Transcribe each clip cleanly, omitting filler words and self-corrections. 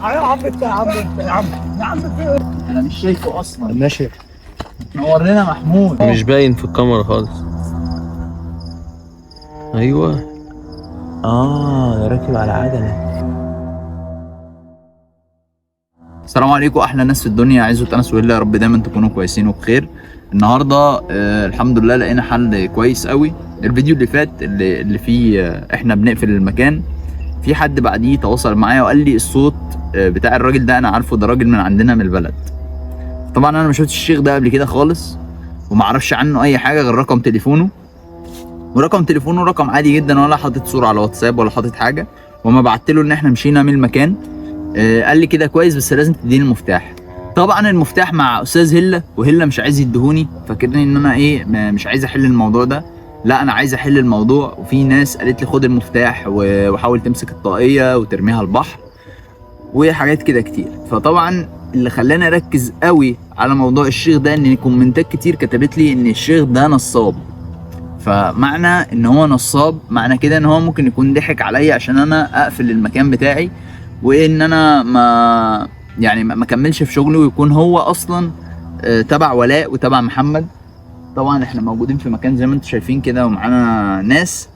عم انت يا عم انت يا عم يا عم انا مش شايفه اصلا. ماشي. نور لنا محمود. مش باين في الكاميرا خالص. ايوه. ده راكب على عجله. السلام عليكم احلى ناس في الدنيا، عزة انس وهلا، يا رب دايما تكونوا كويسين وبخير. النهارده الحمد لله لقينا حل كويس قوي. الفيديو اللي فات اللي فيه احنا بنقفل المكان، في حد بعديه تواصل معايا وقال لي الصوت بتاع الراجل ده انا عارفه، ده راجل من عندنا من البلد. طبعا انا ما شفتش الشيخ ده قبل كده خالص، وما اعرفش عنه اي حاجه غير رقم تليفونه، ورقم تليفونه رقم عادي جدا، ولا حاطط صوره على واتساب ولا حاطط حاجه. وما بعت له ان احنا مشينا من المكان، قال لي كده كويس بس لازم تديني المفتاح. طبعا المفتاح مع استاذ هله، وهله مش عايز يديهوني، فاكرني ان انا مش عايز احل الموضوع ده. لا انا عايز احل الموضوع. وفي ناس قالت لي خد المفتاح وحاول تمسك الطاقيه وترميها البحر وحاجات كده كتير. فطبعا اللي خلاني اركز قوي على موضوع الشيخ ده ان كومنتات كتير كتبت لي ان الشيخ ده نصاب. فمعنى ان هو نصاب معنى كده ان هو ممكن يكون ضحك عليا عشان انا اقفل المكان بتاعي، وان انا ما كملش في شغلي، ويكون هو اصلا تبع ولاء وتبع محمد. طبعا احنا موجودين في مكان زي ما انتم شايفين كده، ومعانا ناس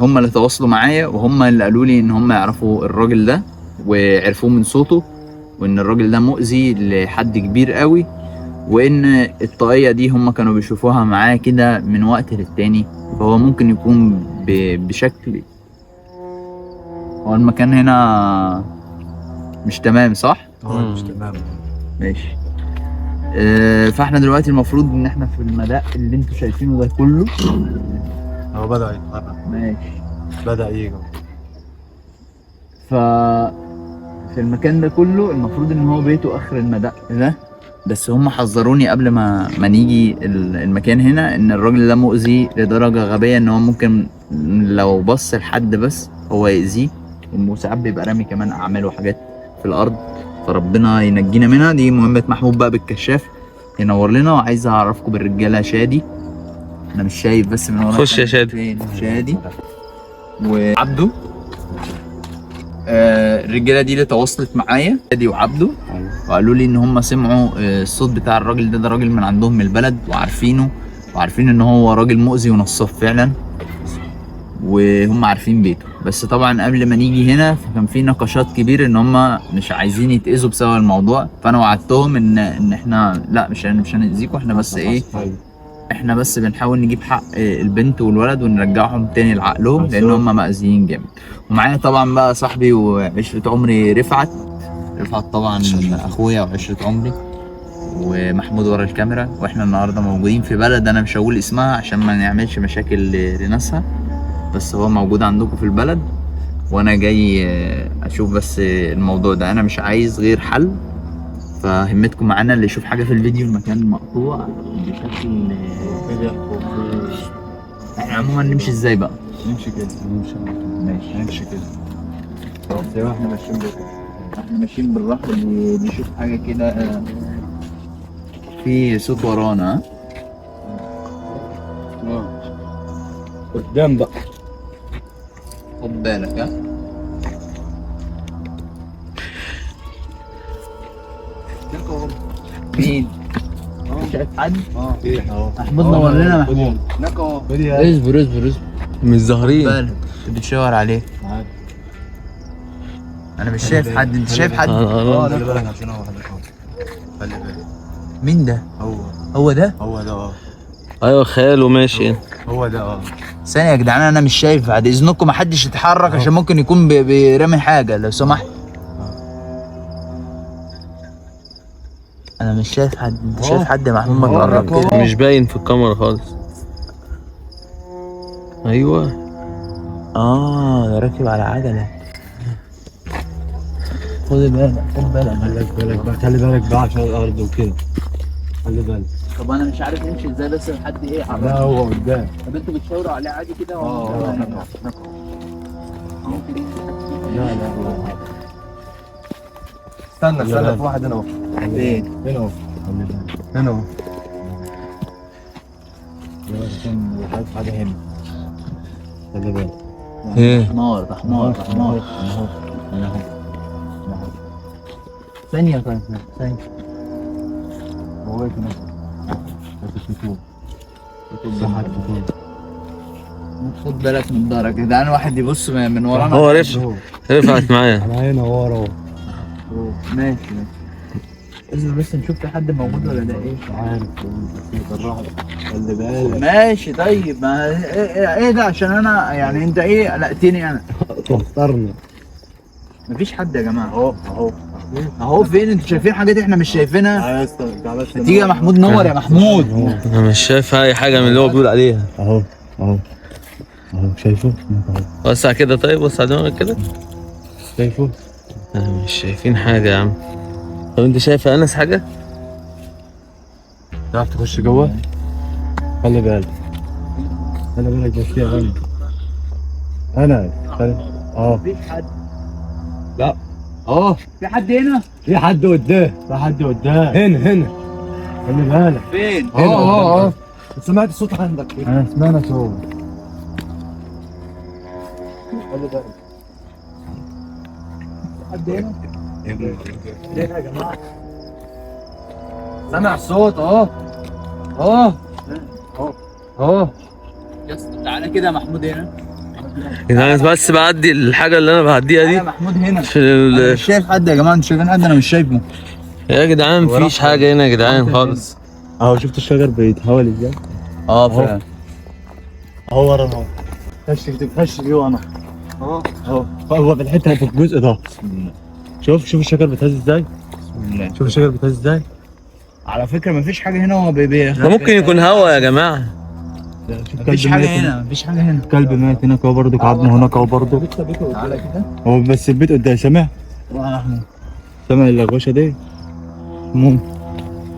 هم اللي تواصلوا معايا، وهم اللي قالوا لي ان هم يعرفوا الراجل ده وعرفوه من صوته، وان الراجل ده مؤذي لحد كبير قوي، وان الطاقية دي هم كانوا بيشوفوها معاه كده من وقت للتاني. فهو ممكن يكون بشكل، هو المكان هنا مش تمام صح؟ مش تمام. ماشي. فاحنا دلوقتي المفروض ان احنا في المدق اللي انتوا شايفينه ده كله. هو بدأ يتحرك. ماشي. بدأ يجي. في المكان ده كله المفروض ان هو بيته اخر المدق ده، بس هم حذروني قبل ما نيجي المكان هنا ان الراجل ده مؤذي لدرجة غبية، ان هو ممكن لو بص لحد بس هو يأذيه، وساعات بيبقى رامي كمان اعمال وحاجات في الارض، فربنا ينجينا منها. دي مهمة محمود بقى بالكشاف ينور لنا. وعايز اعرفكم بالرجالة شادي، انا مش شايف بس من ورا. خش يا شادي. فين شادي وعبده؟ الرجاله دي اللي تواصلت معايا، شادي وعبده، وقالوا لي ان هم سمعوا الصوت بتاع الراجل ده راجل من عندهم من البلد، وعارفينه، وعارفين ان هو راجل مؤذي ونصاب فعلا، وهم عارفين بيته. بس طبعا قبل ما نيجي هنا فكان في نقاشات كبير ان هم مش عايزين يتأذوا بسبب الموضوع. فانا وعدتهم ان احنا لا مش هنأذيكم، احنا بس احنا بس بنحاول نجيب حق البنت والولد ونرجعهم تاني لعقلهم، لان هم مأذيين جامد. ومعايا طبعا بقى صاحبي وعشرة عمري رفعت طبعا اخويا وعشرة عمري، ومحمود ورا الكاميرا. واحنا النهارده موجودين في بلد انا مش هقول اسمها عشان ما نعملش مشاكل لناسها، بس هو موجود عندكم في البلد، وانا جاي اشوف بس الموضوع ده. انا مش عايز غير حل، فهمتكم معانا. اللي يشوف حاجه في الفيديو المكان مقطوع بشكل احنا عموما نمشي ازاي بقى؟ نمشي كده. ماشي نمشي كده. زي ما احنا ماشيين بكره. احنا ماشيين بالراحه. اللي يشوف حاجه كده في صوت ورانا. قدام بقى. خد بالك ها. مين؟ شايف حد؟ ايه اهو. محمود نور لنا. محمود هناك اهو. اصبر مش ظاهرين. بالك بتشاور عليه. انا مش شايف حد، انت شايف حد؟ خلي بالك عشان هو هناك اهو. خلي بالك. مين ده؟ هو ده؟ هو ده ايوه خياله ماشي. هو ده ثانية يا جدعان، انا مش شايف. بعد اذنكم محدش يتحرك عشان ممكن يكون بيرمي حاجة لو سمحت. انا مش شايف حد. انت شايف حد يا محمود؟ ما تقرب كده. مش باين في الكاميرا خالص. ايوه. ده راكب على عجلة. خد بالك خلي بالك بقى عشان الارض وكده. خلي بالك. طب انا مش عارف نمشي ازاي، بس لحد لا هو قدام. طب انتوا بتشاوروا عليه عادي كده؟ لا استنى في واحد هنا اهو. فين؟ هنا اهو. هنا اهو. شايف حاجة هنا. خلي بالك. ايه؟ حمار. اهو. ثانية طيب ثانية. هو واقف هناك. التليفون. صح التليفون. خد بالك من ظهرك يا جدعان، واحد يبص من ورانا. هو رفعت معايا. انا هنا ورا. ماشي. اصبر بس نشوف في حد موجود ولا ده ايه. مش عارف بس بالراحه. خلي بالك. ماشي طيب، ما ايه ده عشان انا يعني انت ايه قلقتني انا. توترنا. مفيش حد يا جماعه. اهو اهو فين؟ انتوا شايفين حاجات احنا مش شايفينها؟ تعالى يا اسطى تعالى بس. تيجي يا محمود نور يا محمود. انا مش شايف اي حاجه من اللي هو بيقول عليها. اهو شايفه؟ اهو وسع كده طيب، وسع دماغك كده. شايفه؟ مش شايفين حاجه يا عم. طب انت شايف يا انس حاجه؟ تعرف تخش جوه؟ خلي بالك بس فيها انا مفيش حد. لا في حد هنا؟ في حد قدام هنا خلي بالك. فين؟ سمعت الصوت عندك. انا سمعنا صوت. خلي بالك. حد هنا؟ ليه يا جماعه؟ سامع الصوت اهو. يا اسطى تعالى كده يا محمود هنا. انا بس بعدي الحاجه اللي انا بعديها يا دي محمود هنا. في أنا مش شايف حد يا جماعه، انتوا شايفين حد؟ انا مش شايفه. يا جدعان مفيش حاجه هنا يا جدعان خالص. اهو شفت الشجر بيتحول ازاي؟ فعلا. اهو ورا اهو. خش جوه انا. هو في الحته في الجزء ده. شوف الشجر بيتهز ازاي؟ شوف الشجر بيتهز ازاي؟ على فكره مفيش حاجه هنا. هو ده ممكن يكون هوا يا جماعه. مفيش حاجه هنا. مفيش حاجه هنا. كلب مات هناك اهو برضه، عظمه هناك اهو برضه. تعالى كده. هو بس البيت قدام سامع اللغوشه دي.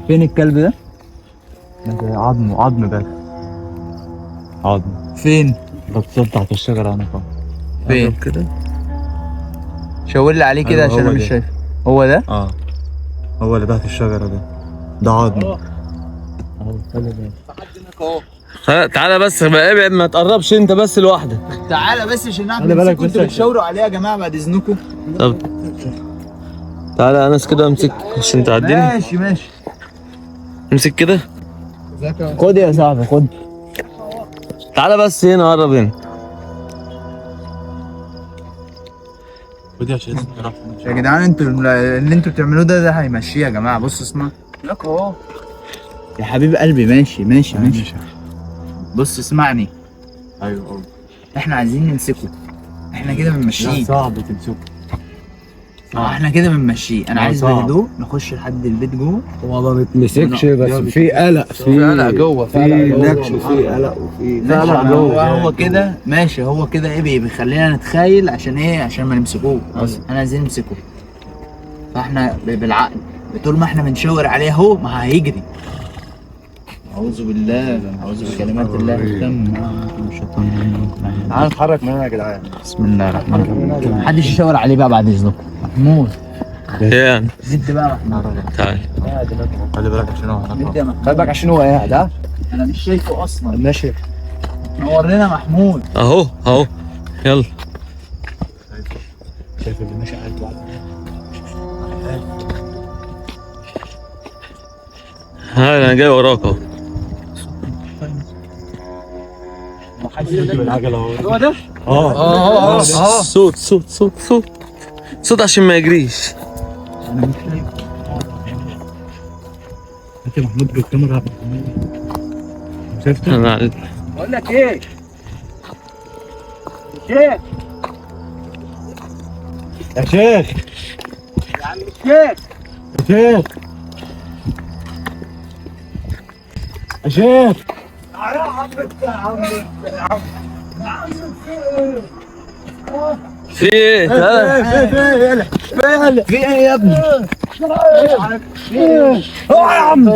فين الكلب ده؟ عظم بس. فين؟ بتصل تحت الشجره هناك اهو. فين كده؟ شاور لي عليه كده أيوة، عشان هو انا مش ده. شايف. هو ده؟ هو اللي تحت الشجره ده عظم. اهو خلي بالك. تعالى بس بقى، ابعد ما تقربش انت بس لوحدك. تعالى بس عشان نعرف خلي بالك نمسكه. انتوا بس. بتشاوروا عليه يا جماعه بعد اذنكم. طب تعالى يا انس كده امسك عشان تعديني. ماشي. امسك كده. خد يا صاحبي خد. تعالى بس هنا، قرب هنا. ودي عشان يا جدعان انتوا اللي انتوا بتعملوه ده هيمشيه يا جماعه. بصوا اسمع لك اهو يا حبيب قلبي. ماشي. بص اسمعني. ايوه احنا عايزين نمسكه. احنا كده بنمشيه. صعب تمسكه. احنا كده بنمشيه. انا عايز صعب. بهدوء نخش لحد البيت جوه. هو ما بيتمسكش بس في قلق. في قلق جوه. في نكش وفي قلق وفي ماشي. قلق جوه. هو كده ماشي. هو كده ايه بيخلينا نتخيل عشان ايه؟ عشان ما نمسكوه. احنا عايزين نمسكه. فاحنا بالعقل طول ما احنا بنشاور عليه اهو ما هيجري. اعوذ بالله، اعوذ بكلمات الله التامة. تعال نتحرك من هنا يا جدعان. بسم الله الرحمن الرحيم. محدش يشاور عليه بقى بعد اذنكم. محمود يعني زد بقى يا محمود. تعالى. خلي بالك عشان هو زد يا محمود. خلي بالك عشان هو قاعد. انا مش شايفه اصلا. ماشي. نورنا محمود. اهو يلا. شايف اللي ماشي قاعد بعد. ها انا جاي وراك اهو. هو ده؟ اه صوت عشان ما يجريش. انا مش شايفه. انت محمود بالكاميرا. شفته؟ انا بقول لك ايه؟ شيخ يا شيخ يا عم الشيخ. يا شيخ في ايه؟ تعالى. في ايه يا ابني؟ اوعى يا عم.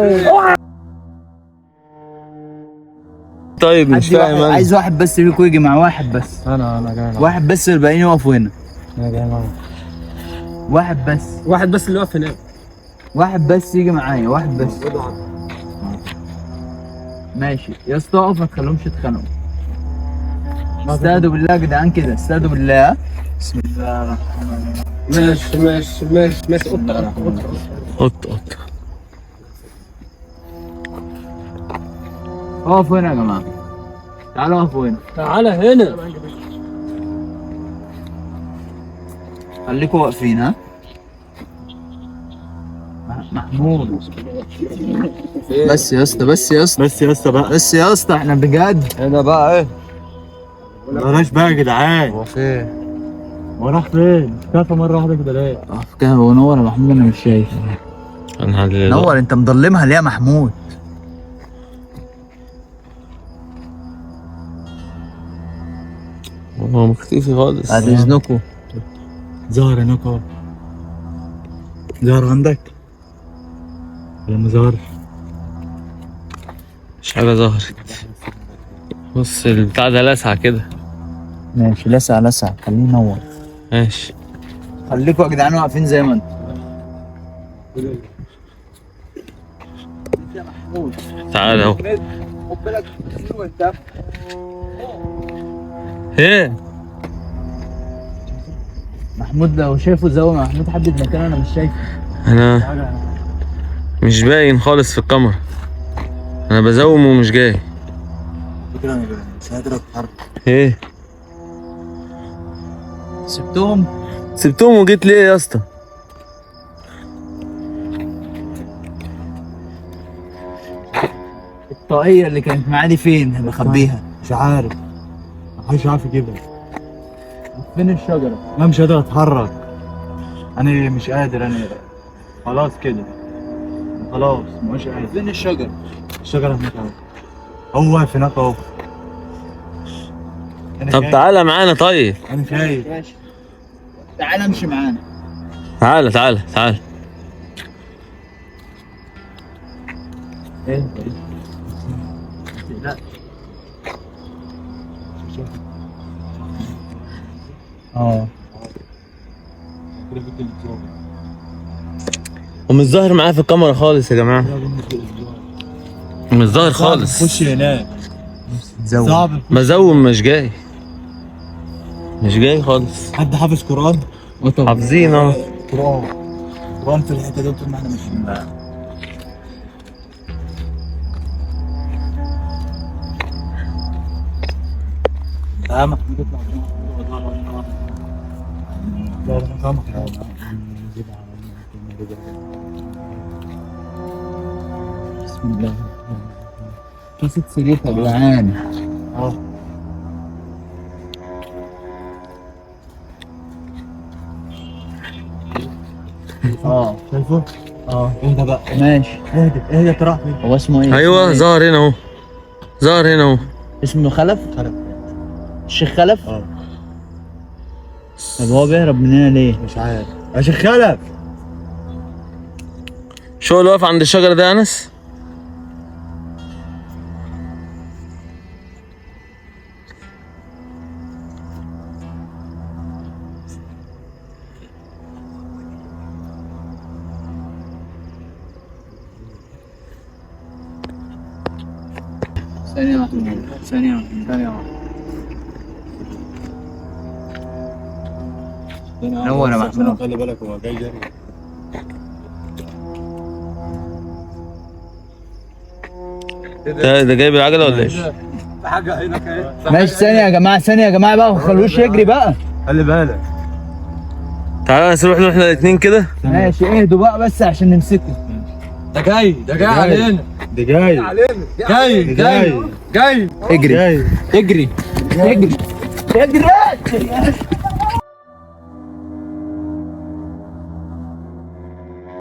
طيب مش فاهم انا. عايز واحد بس فيكم يجي مع واحد بس. انا جاي معاك. واحد بس، الباقيين يقفوا هنا. انا جاي معاك. واحد بس اللي واقف هناك. واحد بس يجي معايا. واحد بس. ماشي يا اسطى. اقف ما تخليهمش يتخانقوا. استهدوا بالله يا جدعان كده. استهدوا بالله. بسم الله الرحمن الرحيم. ماشي ماشي ماشي ماشي. قط قط. اقفوا هنا يا جماعه، تعالوا اقفوا هنا، تعالى هنا. خليكوا واقفين. ها محمود، بس يا اسطى، بس يا اسطى، بس يا اسطى بقى، بس يا اسطى، احنا بجد. هنا بقى ايه؟ بلاش بقى يا جدعان. هو فين؟ هو راح فين؟ اختفى مره واحده كده ليه؟ كده هو نور يا محمود، انا مش شايف. انا هدي نور، انت مضلمها ليه يا محمود؟ هو مختفي خالص. بعد اذنكم. ظهر هناك اهو. ظهر عندك؟ ولا ما ظهرش؟ مش حاجة ظهرت. بص البتاع ده لسع كده. ماشي، لسع لسع، خليه ينور. ماشي. خليكوا يا جدعان واقفين زي ما انتم. تعالى اهو. خد بالك وانت ايه؟ محمود، لو شايفه زاوية محمود حدد مكان، انا مش شايفه. انا مش باين خالص في الكاميرا. انا بزوم ومش جاي. فكرة انا مش قادر اتحرك. ايه؟ سبتهم. سبتهم وجيت ليه يا اسطى؟ الطاقية اللي كانت معايا دي فين؟ بخبيها. مش عارف. محدش عارف يجيبها. فين الشجرة؟ انا مش قادر اتحرك. انا مش قادر. انا خلاص كده. خلاص مش قادر. فين الشجرة؟ الشجرة هناك اهو. هو واقف هناك اهو. أنا طب شايف. تعالى معانا طيب. انا شايف. ماشي، تعالى امشي معانا. تعالى تعالى تعالى. ايه؟ لا. اه. ومش ظاهر معايا في الكاميرا خالص يا جماعة. مش ظاهر خالص. خش هناك. زود. صعب. بزوم مش جاي. مش جاي خالص. حد حافظ قرآن؟ حافظين اهو. قرآن في الحتة دي طول ما احنا ماشيين. تعالى محمود اطلع. لا لا فاهمك. بسم الله. قصة سريرها يا جدعان. اه. اه. شايفه؟ اه. اهدى بقى. ماشي. اهدى اهدى تروح فين؟ هو اسمه ايه؟ ايوه اسمه إيه؟ ظهر هنا اهو. ظهر هنا اهو. اسمه خلف؟ خلف. الشيخ خلف؟ اه. طب هو بيهرب مننا ليه؟ مش عارف. يا شيخ خلف. شو اللي واقف عند الشجرة ده يا انس؟ ثانية واحدة، ثانية واحدة، ثانية واحدة. نور يا محمود. خلي بالك هو جاي جري. ده جايب العجلة ولا ايه؟ ماشي، ثانية يا جماعة، ثانية يا جماعة بقى، ما تخلوش يجري بقى. خلي بالك. تعالى نروح احنا الاتنين كده. ماشي، اهدوا بقى بس عشان نمسكه. ده جاي علينا. ده جاي. علينا. جاي جاي. جاي. اجري جاي. اجري اجري اجري.